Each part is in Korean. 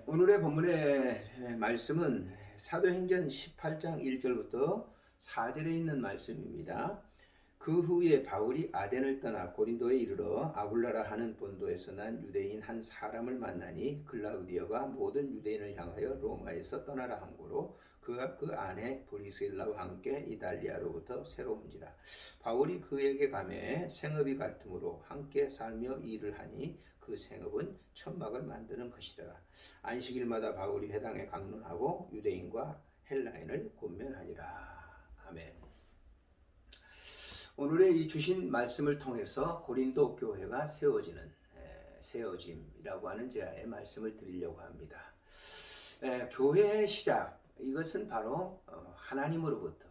오늘의 본문의 말씀은 사도행전 18장 1절부터 4절에 있는 말씀입니다. 그 후에 바울이 아덴을 떠나 고린도에 이르러 아굴라라 하는 본도에서 난 유대인 한 사람을 만나니 글라우디오가 모든 유대인을 향하여 로마에서 떠나라 함고로 그가 그 안에 브리스일라와 함께 이달리아로부터 새로 온지라. 바울이 그에게 가매 생업이 같으므로 함께 살며 일을 하니 그 생업은 천막을 만드는 것이더라. 안식일마다 바울이 회당에 강론하고 유대인과 헬라인을 권면하니라. 아멘. 오늘의 이 주신 말씀을 통해서 고린도 교회가 세워짐이라고 하는 제의 말씀을 드리려고 합니다. 교회의 시작, 이것은 바로 하나님으로부터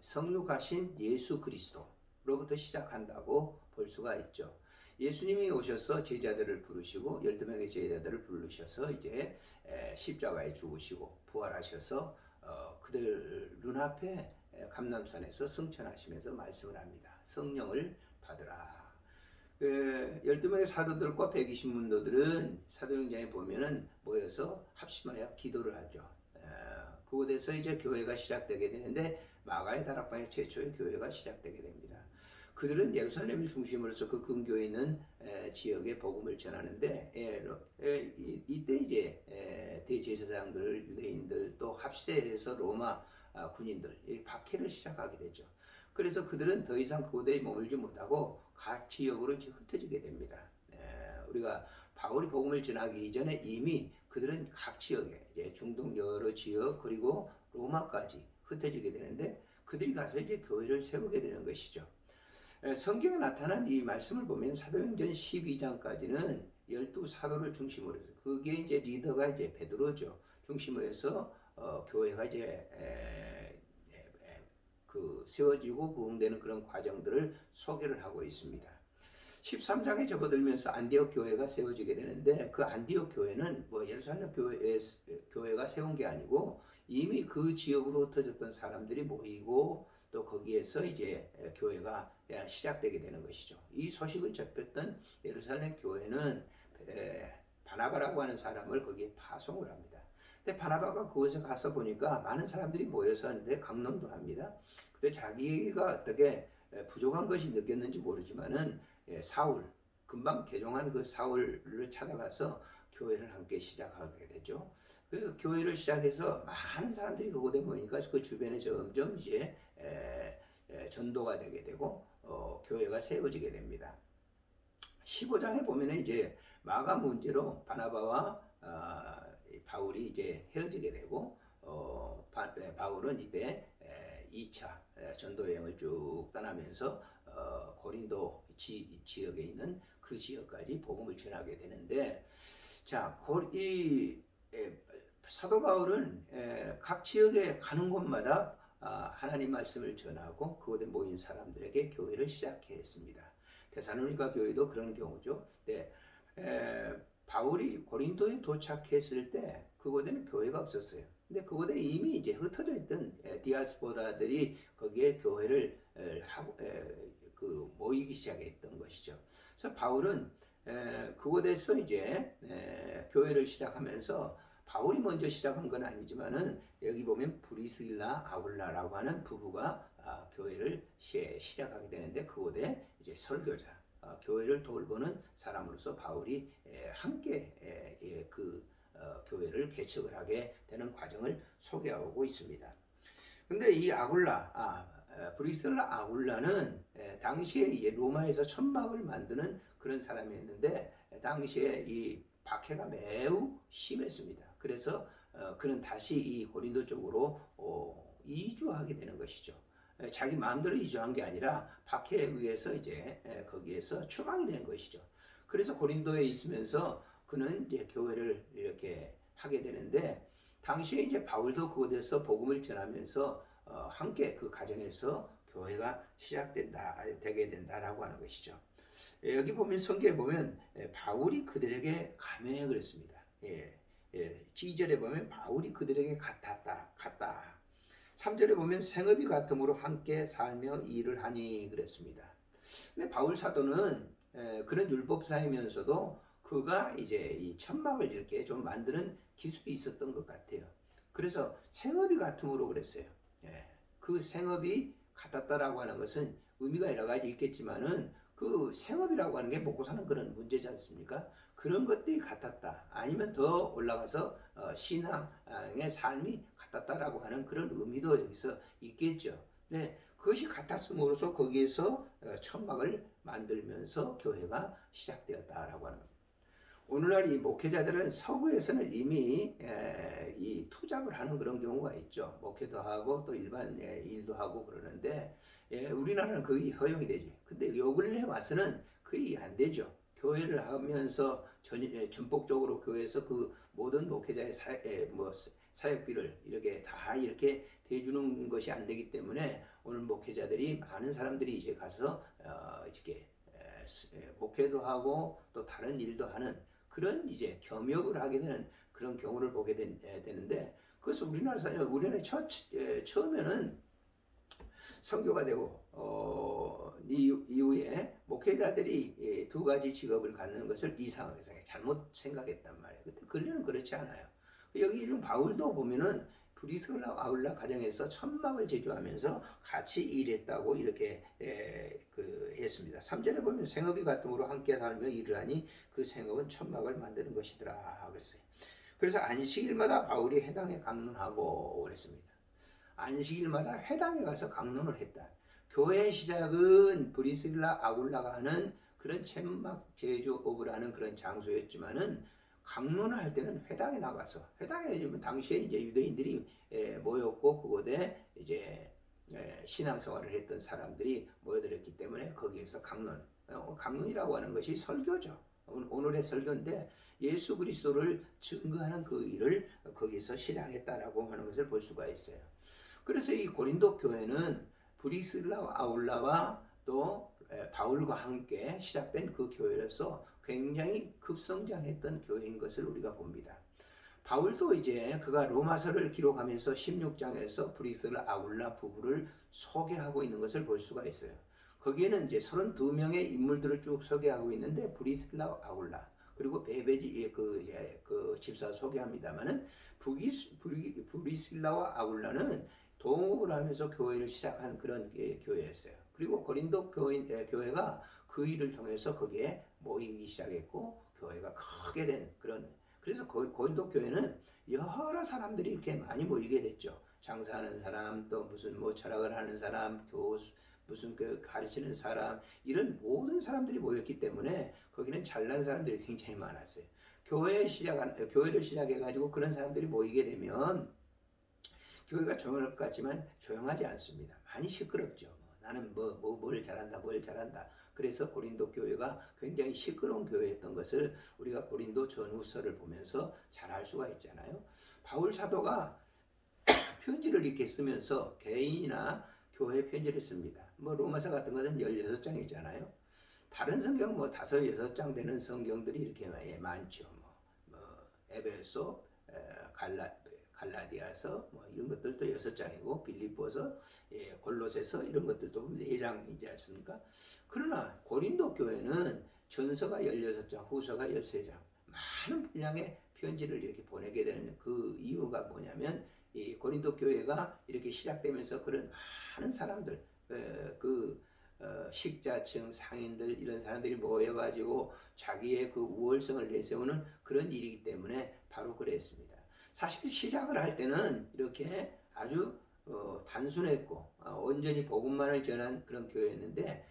성육하신 예수 그리스도로부터 시작한다고 볼 수가 있죠. 예수님이 오셔서 제자들을 부르시고 12명의 제자들을 부르셔서 이제 십자가에 죽으시고 부활하셔서 그들 눈앞에 감람산에서 승천하시면서 말씀을 합니다. 성령을 받으라. 12명의 사도들과 120문도들은 사도행전에 보면은 모여서 합심하여 기도를 하죠. 그곳에서 이제 교회가 시작되게 되는데 마가의 다락방에 최초의 교회가 시작되게 됩니다. 그들은 예루살렘을 중심으로서 그 근교에 있는 지역에 복음을 전하는데 이때 이제 대제사장들, 유대인들 또 합세해서 로마 군인들 박해를 시작하게 되죠. 그래서 그들은 더 이상 그곳에 머물지 못하고 각 지역으로 흩어지게 됩니다. 우리가 바울이 복음을 전하기 이전에 이미 그들은 각 지역에 중동 여러 지역 그리고 로마까지 흩어지게 되는데 그들이 가서 이제 교회를 세우게 되는 것이죠. 성경에 나타난 이 말씀을 보면 사도행전 12장까지는 12사도를 중심으로 해서 그게 이제 리더가 이제 베드로죠. 중심으로 해서 교회가 이제 그 세워지고 부흥되는 그런 과정들을 소개를 하고 있습니다. 13장에 접어들면서 안디옥 교회가 세워지게 되는데 그 안디옥 교회는 뭐 예루살렘 교회가 세운 게 아니고 이미 그 지역으로 흩어졌던 사람들이 모이고 또 거기에서 이제 교회가 시작되게 되는 것이죠. 이 소식을 접했던 예루살렘 교회는 바나바라고 하는 사람을 거기에 파송을 합니다. 근데 바나바가 그곳에 가서 보니까 많은 사람들이 모여서 하는데 강론도 합니다. 근데 자기가 어떻게 부족한 것이 느꼈는지 모르지만은 사울, 금방 개종한 그 사울을 찾아가서 교회를 함께 시작하게 되죠. 그 교회를 시작해서 많은 사람들이 그곳에 모이니까 그 주변에 점점 이제 전도가 되게 되고 교회가 세워지게 됩니다. 15장에 보면은 이제 마가 문제로 바나바와 바울이 이제 헤어지게 되고 바울은 이때 2차 전도 여행을 쭉 떠나면서 고린도 지역에 있는 그 지역까지 복음을 전하게 되는데 자, 이 사도 바울은 각 지역에 가는 곳마다 하나님 말씀을 전하고 그곳에 모인 사람들에게 교회를 시작했습니다. 데살로니가 교회도 그런 경우죠. 네, 바울이 고린도에 도착했을 때 그곳에는 교회가 없었어요. 근데 그곳에 이미 이제 흩어져 있던 디아스포라들이 거기에 교회를 하고 모이기 시작했던 것이죠. 그래서 바울은 그곳에서 이제 교회를 시작하면서 바울이 먼저 시작한 건 아니지만은 여기 보면 브리스일라 아굴라라고 하는 부부가 교회를 시작하게 되는데 그곳에 이제 설교자 교회를 돌보는 사람으로서 바울이 함께 그 교회를 개척을 하게 되는 과정을 소개하고 있습니다. 근데 이 브리스라 아굴라는 당시에 이제 로마에서 천막을 만드는 그런 사람이었는데 당시에 이 박해가 매우 심했습니다. 그래서 그는 다시 이 고린도 쪽으로 이주하게 되는 것이죠. 자기 마음대로 이주한 게 아니라 박해에 의해서 이제 거기에서 추방이 된 것이죠. 그래서 고린도에 있으면서 그는 이제 교회를 이렇게 하게 되는데 당시에 이제 바울도 그곳에서 복음을 전하면서 함께 그 가정에서 교회가 되게 된다라고 하는 것이죠. 여기 보면 성경에 보면 바울이 그들에게 가매 그랬습니다. 2절에 보면 바울이 그들에게 갔다. 3절에 보면 생업이 같음으로 함께 살며 일을 하니 그랬습니다. 근데 바울 사도는 그런 율법사이면서도 그가 이제 이 천막을 이렇게 좀 만드는 기술이 있었던 것 같아요. 그래서 생업이 같음으로 그랬어요. 예, 그 생업이 같았다라고 하는 것은 의미가 여러 가지 있겠지만은 그 생업이라고 하는 게 먹고 사는 그런 문제지 않습니까? 그런 것들이 같았다. 아니면 더 올라가서 신앙의 삶이 같았다라고 하는 그런 의미도 여기서 있겠죠. 네, 그것이 같았음으로써 거기에서 천막을 만들면서 교회가 시작되었다라고 하는 겁니다. 오늘날 이 목회자들은 서구에서는 이미 이 투잡을 하는 그런 경우가 있죠. 목회도 하고 또 일반 일도 하고 그러는데 우리나라는 그게 허용이 되지. 근데 요 근래 와서는 그게 안 되죠. 교회를 하면서 전폭적으로 교회에서 그 모든 목회자의 사역비를 이렇게 다 이렇게 대주는 것이 안 되기 때문에 오늘 목회자들이 많은 사람들이 이제 가서 이렇게 목회도 하고 또 다른 일도 하는 그런 이제 겸역을 하게 되는 그런 경우를 보게 되는데 그것은 우리나라에 처음에는 선교가 되고 이후에 목회자들이 두 가지 직업을 갖는 것을 이상하게 잘못 생각했단 말이에요. 근데 근래는 그렇지 않아요. 여기 지금 바울도 보면은 브리스라 아울라 가정에서 천막을 제조하면서 같이 일했다고 이렇게 했습니다. 3절에 보면 생업이 같음으로 함께 살며 일을 하니 그 생업은 천막을 만드는 것이더라 그랬어요. 그래서 안식일마다 바울이 회당에 강론하고 그랬습니다. 안식일마다 회당에 가서 강론을 했다. 교회 시작은 브리스라 아굴라가 하는 그런 천막 제조업을 하는 그런 장소였지만은 강론을 할 때는 회당에 나가서 회당에 당시에 이제 유대인들이 모였고 그곳에 이제 신앙생활을 했던 사람들이 모여들었기 때문에 거기에서 강론이라고 하는 것이 설교죠. 오늘의 설교인데 예수 그리스도를 증거하는 그 일을 거기서 시작했다라고 하는 것을 볼 수가 있어요. 그래서 이 고린도 교회는 브리스라 아울라와 또 바울과 함께 시작된 그 교회로서 굉장히 급성장했던 교회인 것을 우리가 봅니다. 바울도 이제 그가 로마서를 기록하면서 16장에서 브리스라 아울라 부부를 소개하고 있는 것을 볼 수가 있어요. 거기에는 이제 32명의 인물들을 쭉 소개하고 있는데 브리스라 아울라 그리고 베베지 그 집사 소개합니다만은 브리실라와 아울라는 동업을 하면서 교회를 시작한 그런 교회였어요. 그리고 고린도 교회가 그 일을 통해서 거기에 모이기 시작했고 교회가 크게 된 그런 그래서 고린도 교회는 여러 사람들이 이렇게 많이 모이게 됐죠. 장사하는 사람, 또 무슨 뭐 철학을 하는 사람, 교수, 무슨 그 가르치는 사람 이런 모든 사람들이 모였기 때문에 거기는 잘난 사람들이 굉장히 많았어요. 교회를 시작해가지고 그런 사람들이 모이게 되면 교회가 조용할 것 같지만 조용하지 않습니다. 많이 시끄럽죠. 나는 뭘 잘한다. 그래서 고린도 교회가 굉장히 시끄러운 교회였던 것을 우리가 고린도 전후서를 보면서 잘 알 수가 있잖아요. 바울 사도가 편지를 이렇게 쓰면서 개인이나 교회 편지를 씁니다. 로마서 같은 것은 16장이잖아요. 다른 성경 5, 6장 되는 성경들이 이렇게 많죠. 에베소, 갈라디아서 이런 것들도 6장이고 빌립보서, 골로새서 이런 것들도 4장이지 않습니까? 그러나 고린도 교회는 전서가 16장, 후서가 13장 많은 분량의 편지를 이렇게 보내게 되는 그 이유가 뭐냐면 이 고린도 교회가 이렇게 시작되면서 그런 많은 사람들 식자층, 상인들 이런 사람들이 모여가지고 자기의 그 우월성을 내세우는 그런 일이기 때문에 바로 그랬습니다. 사실 시작을 할 때는 이렇게 아주 단순했고 온전히 복음만을 전한 그런 교회였는데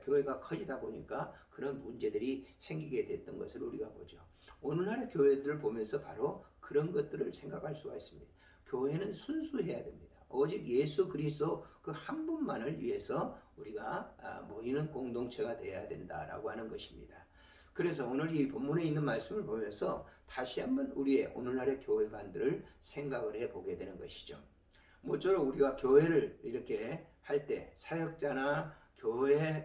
교회가 커지다 보니까 그런 문제들이 생기게 됐던 것을 우리가 보죠. 오늘날의 교회들을 보면서 바로 그런 것들을 생각할 수가 있습니다. 교회는 순수해야 됩니다. 오직 예수 그리스도 그 한 분만을 위해서 우리가 모이는 공동체가 되어야 된다라고 하는 것입니다. 그래서 오늘 이 본문에 있는 말씀을 보면서 다시 한번 우리의 오늘날의 교회관들을 생각을 해보게 되는 것이죠. 모쪼록 우리가 교회를 이렇게 할 때 사역자나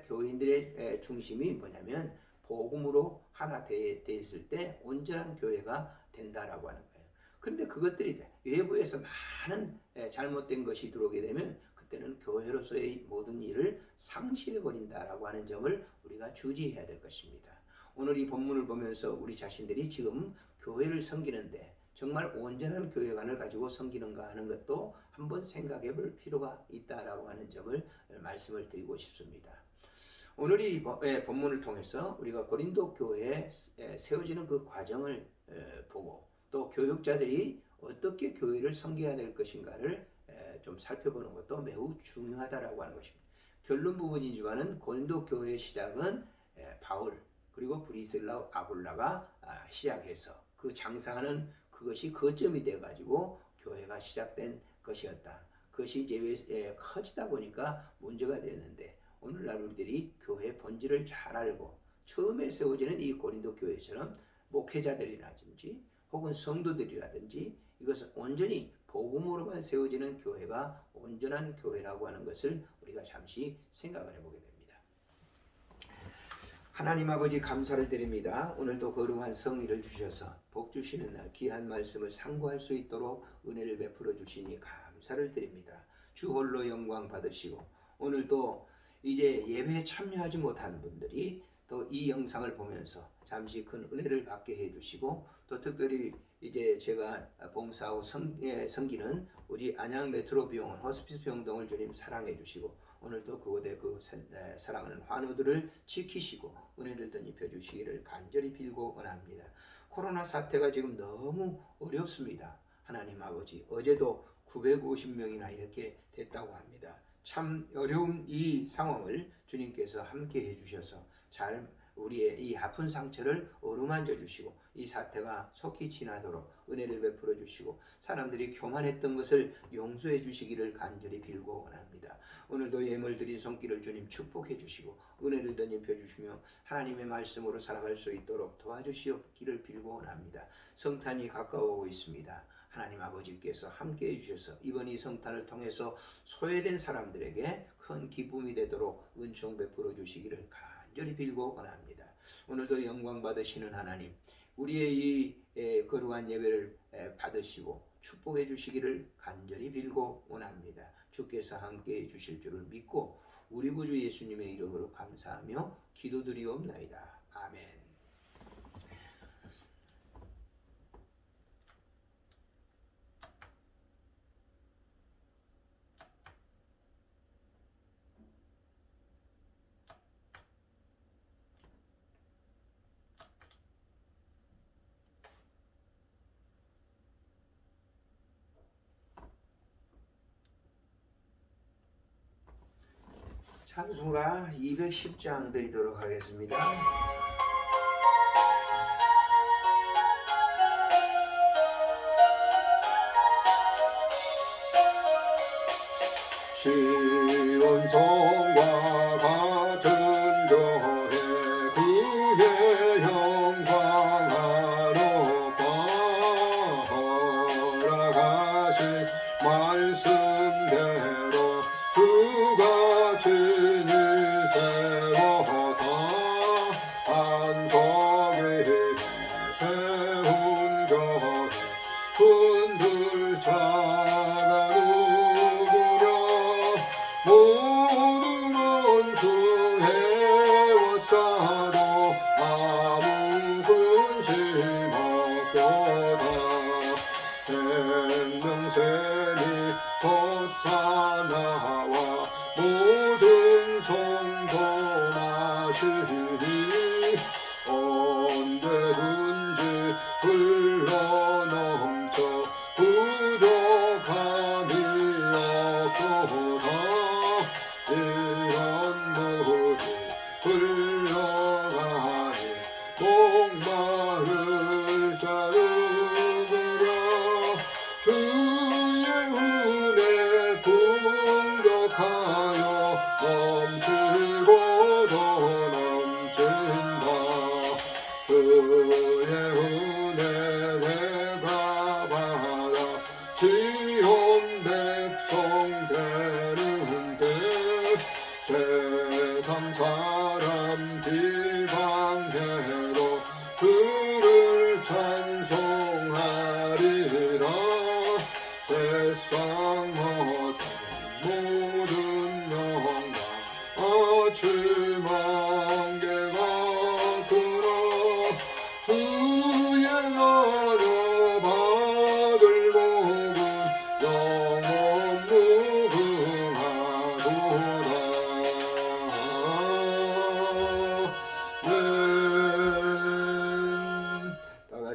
교인들의 중심이 뭐냐면 복음으로 하나 되어 있을 때 온전한 교회가 된다라고 하는 거예요. 그런데 그것들이 외부에서 많은 잘못된 것이 들어오게 되면 그때는 교회로서의 모든 일을 상실해 버린다라고 하는 점을 우리가 주의해야 될 것입니다. 오늘 이 본문을 보면서 우리 자신들이 지금 교회를 섬기는데 정말 온전한 교회관을 가지고 섬기는가 하는 것도 한번 생각해 볼 필요가 있다라고 하는 점을 말씀을 드리고 싶습니다. 오늘 이 본문을 통해서 우리가 고린도 교회에 세워지는 그 과정을 보고 또 교육자들이 어떻게 교회를 섬겨야 될 것인가를 좀 살펴보는 것도 매우 중요하다라고 하는 것입니다. 결론 부분이지만은 고린도 교회의 시작은 바울 그리고 브리슬라 아굴라가 시작해서 그 장사하는 그것이 거점이 돼가지고 교회가 시작된 것이었다. 그것이 이제 커지다 보니까 문제가 되었는데 오늘날 우리들이 교회의 본질을 잘 알고 처음에 세워지는 이 고린도 교회처럼 목회자들이라든지 혹은 성도들이라든지 이것은 온전히 복음으로만 세워지는 교회가 온전한 교회라고 하는 것을 우리가 잠시 생각을 해보게 됩니다. 하나님 아버지 감사를 드립니다. 오늘도 거룩한 성의를 주셔서 복 주시는 날 귀한 말씀을 상고할 수 있도록 은혜를 베풀어 주시니 감사를 드립니다. 주 홀로 영광 받으시고 오늘도 이제 예배에 참여하지 못한 분들이 또 이 영상을 보면서 잠시 큰 은혜를 받게 해주시고 또 특별히 이제 제가 봉사하고 섬기는 우리 안양 메트로병원 호스피스 병동을 주님 사랑해 주시고 오늘도 그곳에 사랑하는 환우들을 지키시고 은혜를 덧입혀 주시기를 간절히 빌고 원합니다. 코로나 사태가 지금 너무 어렵습니다. 하나님 아버지 어제도 950명이나 이렇게 됐다고 합니다. 참 어려운 이 상황을 주님께서 함께 해주셔서 잘 우리의 이 아픈 상처를 어루만져 주시고 이 사태가 속히 지나도록 은혜를 베풀어 주시고 사람들이 교만했던 것을 용서해 주시기를 간절히 빌고 원합니다. 오늘도 예물 드린 손길을 주님 축복해 주시고 은혜를 덧입혀 주시며 하나님의 말씀으로 살아갈 수 있도록 도와주시옵기를 빌고 원합니다. 성탄이 가까워오고 있습니다. 하나님 아버지께서 함께해 주셔서 이번 이 성탄을 통해서 소외된 사람들에게 큰 기쁨이 되도록 은총 베풀어 주시기를 간절히 빌고 원합니다. 오늘도 영광 받으시는 하나님 우리의 이 거룩한 예배를 받으시고 축복해 주시기를 간절히 빌고 원합니다. 주께서 함께해 주실 줄을 믿고 우리 구주 예수님의 이름으로 감사하며 기도드리옵나이다. 아멘. 찬송가 210장 드리도록 하겠습니다. 시온 성과 같은 교회 그의 영광하러 허락하신 말씀대로 주가 진히 세웠다. 안석에 세운 교회 흔들자가 누구냐. 모든 원수 해왔사도 아무 근심 없도다. 생명샘이 솟아나와 모든 성도 마시니 언제든지 흘러넘쳐 부족함이 없도다. 이런 물이 흘러가니 목마를 자르구려. 주의 은혜 풍족하여 넘치고도 넘친다. 그의 은혜 내가 받아 지온 백성 되는데 세상 사람 지방대로 그를 찬송하리라. 세상 어떤 모든 영광 아침한 개가 그라.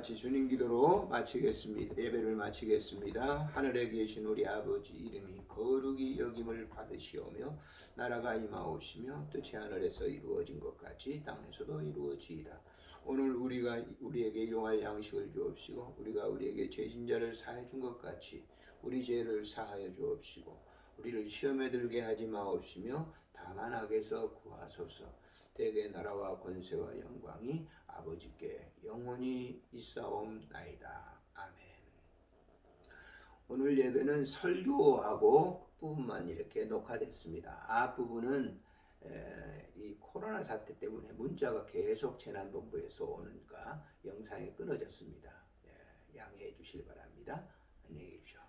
같이 주님 기도로 마치겠습니다. 예배를 마치겠습니다. 하늘에 계신 우리 아버지 이름이 거룩히 여김을 받으시오며 나라가 임하옵시며 뜻이 하늘에서 이루어진 것 같이 땅에서도 이루어지이다. 오늘 우리에게 일용할 양식을 주옵시고 우리가 우리에게 죄진 자를 사해 준 것 같이 우리 죄를 사하여 주옵시고 우리를 시험에 들게 하지 마옵시며 다만 악에서 구하소서. 대개 나라와 권세와 영광이 아버지께 영원히 있사옵나이다. 아멘. 오늘 예배는 설교하고 부분만 이렇게 녹화됐습니다. 앞부분은 이 코로나 사태 때문에 문자가 계속 재난본부에서 오니까 영상이 끊어졌습니다. 양해해 주실 바랍니다. 안녕히 계십시오.